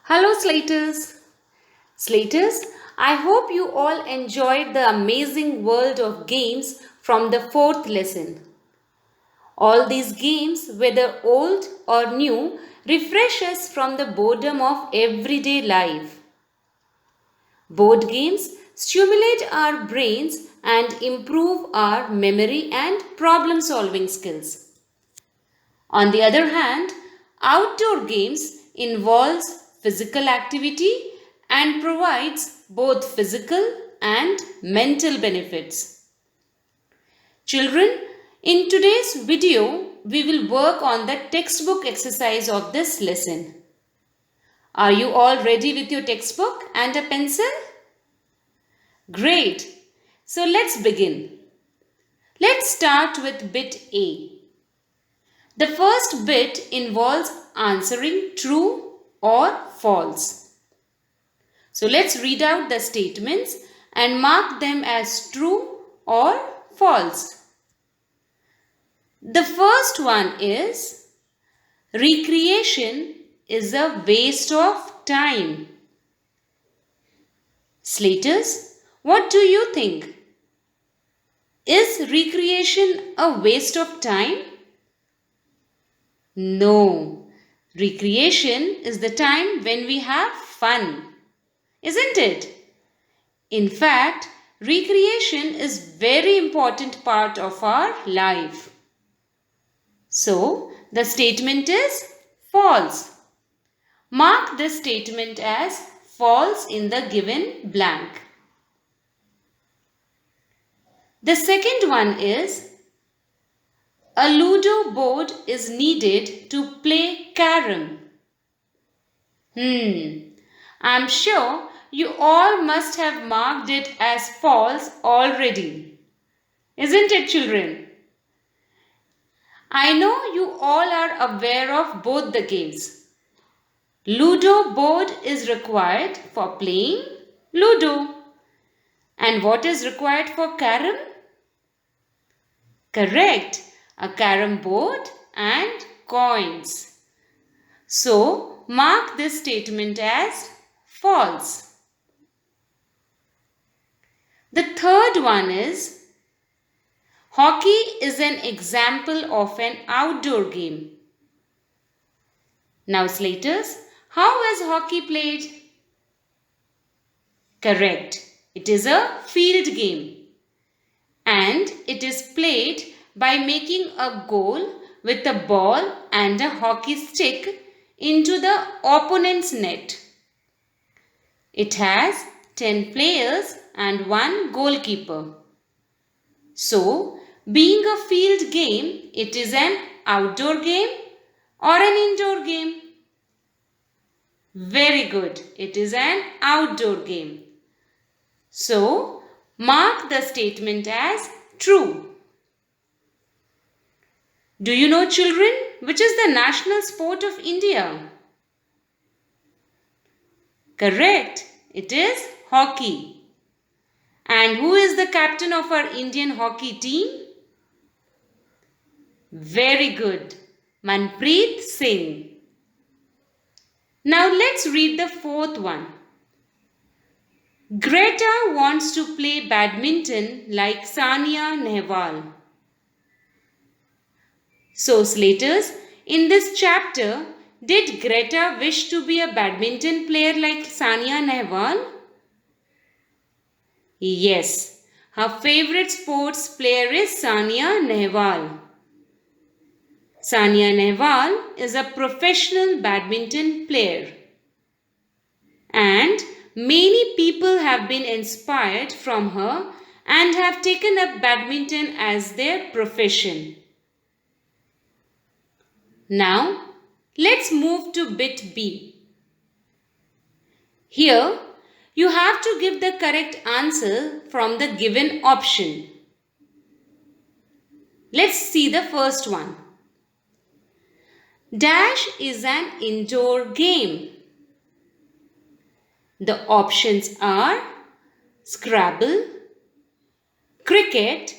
Hello, Slaters. Slaters, I hope you all enjoyed the amazing world of games from the fourth lesson. All these games, whether old or new, refresh us from the boredom of everyday life. Board games stimulate our brains and improve our memory and problem solving skills. On the other hand, outdoor games involves physical activity and provides both physical and mental benefits. Children, in today's video, we will work on the textbook exercise of this lesson. Are you all ready with your textbook and a pencil? Great! So let's begin. Let's start with bit A. The first bit involves answering true or false. So let's read out the statements and mark them as true or false. The first one is recreation is a waste of time. Slaters, what do you think? Is recreation a waste of time? No. Recreation is the time when we have fun, isn't it? In fact, recreation is very important part of our life. So, the statement is false. Mark this statement as false in the given blank. The second one is a Ludo board is needed to play carom. I'm sure you all must have marked it as false already. Isn't it, children? I know you all are aware of both the games. Ludo board is required for playing Ludo. And what is required for carom? Correct, a carom board and coins. So, mark this statement as false. The third one is hockey is an example of an outdoor game. Now, Slaters, how is hockey played? Correct, it is a field game. And it is played by making a goal with a ball and a hockey stick into the opponent's net. It has 10 players and 1 goalkeeper. So, being a field game, it is an outdoor game or an indoor game? Very good. It is an outdoor game. So, mark the statement as true. Do you know, children, which is the national sport of India? Correct. It is hockey. And who is the captain of our Indian hockey team? Very good. Manpreet Singh. Now let's read the fourth one. Greta wants to play badminton like Sania Nehwal. So, Slaters, in this chapter, did Greta wish to be a badminton player like Sania Nehwal? Yes, her favorite sports player is Sania Nehwal. Sania Nehwal is a professional badminton player. And many people have been inspired from her and have taken up badminton as their profession. Now, let's move to bit B. Here, you have to give the correct answer from the given option. Let's see the first one. Dash is an indoor game. The options are Scrabble, cricket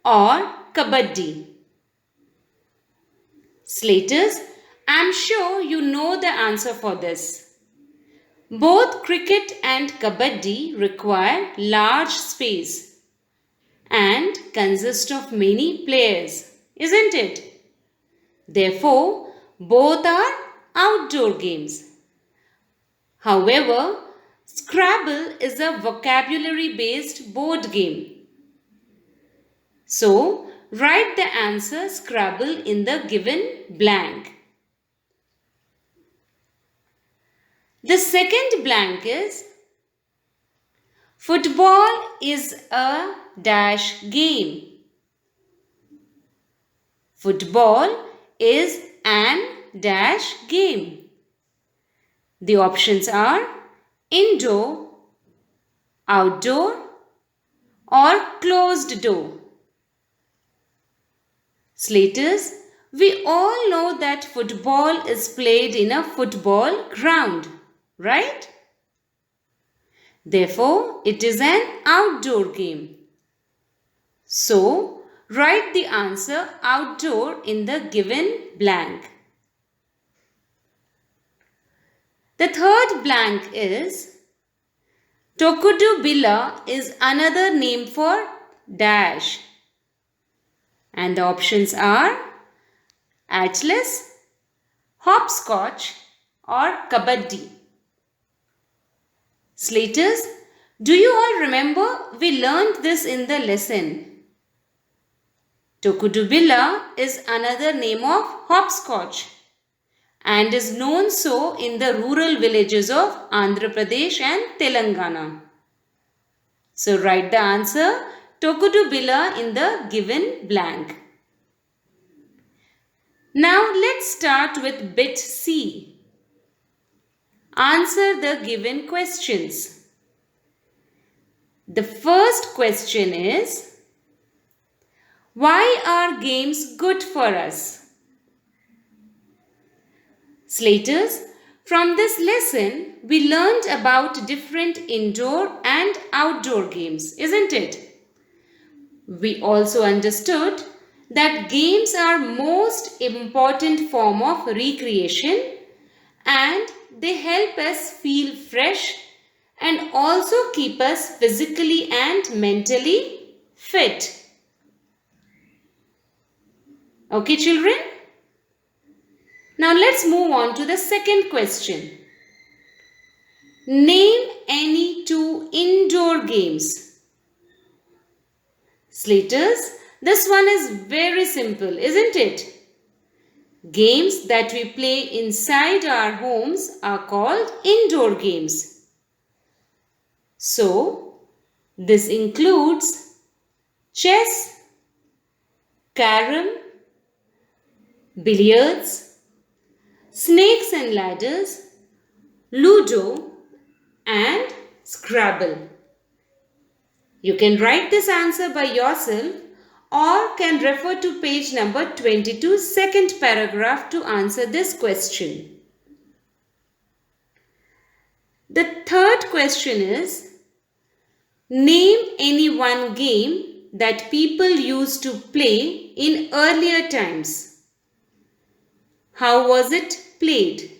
or kabaddi. Slaters, I'm sure you know the answer for this. Both cricket and kabaddi require large space and consist of many players, isn't it? Therefore, both are outdoor games. However, Scrabble is a vocabulary based board game. So, write the answer Scrabble in the given blank. The second blank is football is a dash game. Football is an dash game. The options are indoor, outdoor, or closed door. Slaters, we all know that football is played in a football ground, right? Therefore, it is an outdoor game. So, write the answer outdoor in the given blank. The third blank is Tokudu Billa is another name for dash. And the options are Atlas, hopscotch, or kabaddi. Slaters, do you all remember we learned this in the lesson? Tokudu Billa is another name of hopscotch and is known so in the rural villages of Andhra Pradesh and Telangana. So write the answer Tokudu Billa in the given blank. Now let's start with bit C. Answer the given questions. The first question is, why are games good for us? Slaters, from this lesson, we learned about different indoor and outdoor games, isn't it? We also understood that games are most important form of recreation and they help us feel fresh and also keep us physically and mentally fit. Okay, children? Now let's move on to the second question. Name any two indoor games. Slaters, this one is very simple, isn't it? Games that we play inside our homes are called indoor games. So, this includes chess, carom, billiards, snakes and ladders, ludo, and Scrabble. You can write this answer by yourself or can refer to page number 22, second paragraph to answer this question. The third question is, name any one game that people used to play in earlier times. How was it played?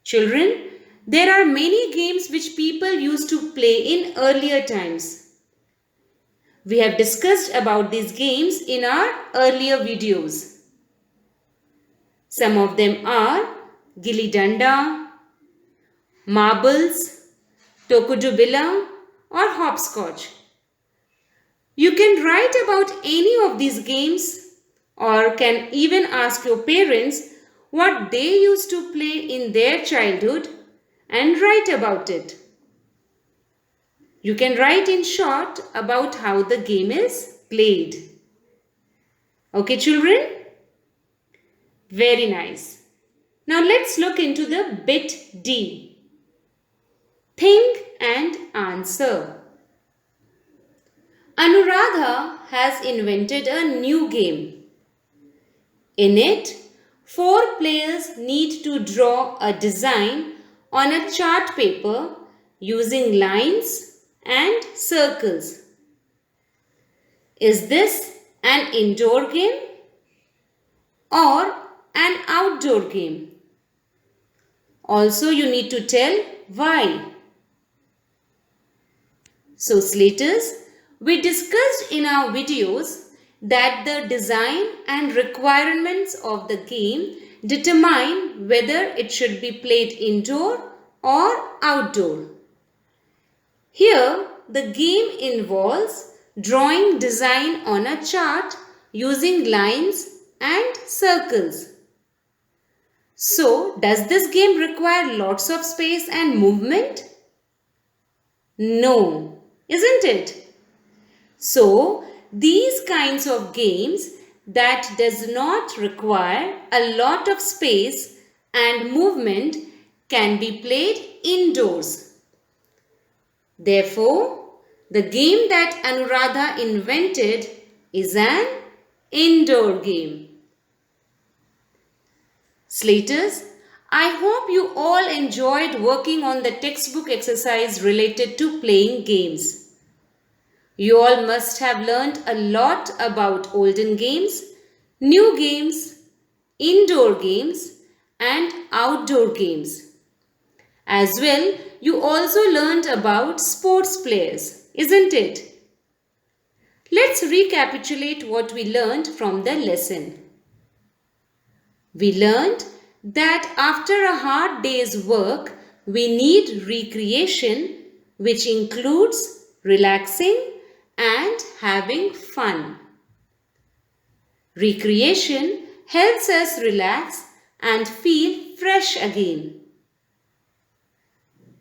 Children, there are many games which people used to play in earlier times. We have discussed about these games in our earlier videos. Some of them are Gilli Danda, marbles, Tokudu Billa, or hopscotch. You can write about any of these games or can even ask your parents what they used to play in their childhood and write about it. You can write in short about how the game is played. Okay, children? Very nice. Now let's look into the bit D. Think and answer. Anuradha has invented a new game. In it, 4 players need to draw a design on a chart paper using lines and circles. Is this an indoor game or an outdoor game? Also, you need to tell why. So, Slaters, we discussed in our videos that the design and requirements of the game determine whether it should be played indoor or outdoor. Here, the game involves drawing design on a chart using lines and circles. So, does this game require lots of space and movement? No, isn't it? So, these kinds of games that does not require a lot of space and movement can be played indoors. Therefore, the game that Anuradha invented is an indoor game. Slaters, I hope you all enjoyed working on the textbook exercise related to playing games. You all must have learned a lot about olden games, new games, indoor games, and outdoor games. As well, you also learned about sports players, isn't it? Let's recapitulate what we learned from the lesson. We learned that after a hard day's work, we need recreation, which includes relaxing and having fun. Recreation helps us relax and feel fresh again.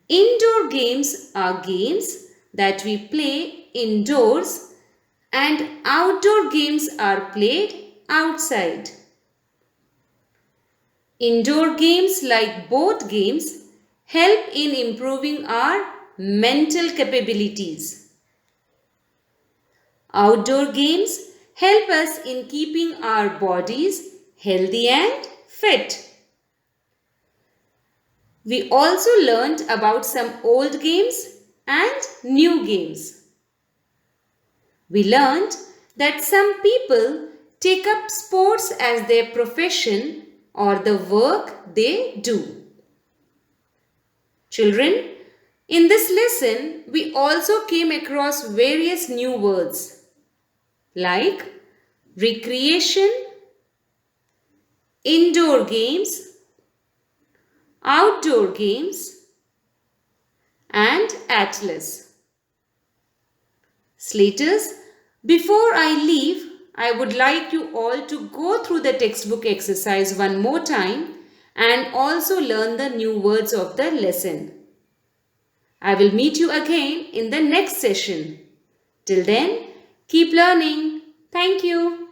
Indoor games are games that we play indoors, and outdoor games are played outside. Indoor games, like both games, help in improving our mental capabilities. Outdoor games help us in keeping our bodies healthy and fit. We also learned about some old games and new games. We learned that some people take up sports as their profession or the work they do. Children, in this lesson, we also came across various new words like recreation, indoor games, outdoor games, and atlas. Slaters, before I leave, I would like you all to go through the textbook exercise one more time and also learn the new words of the lesson. I will meet you again in the next session. Till then, keep learning. Thank you.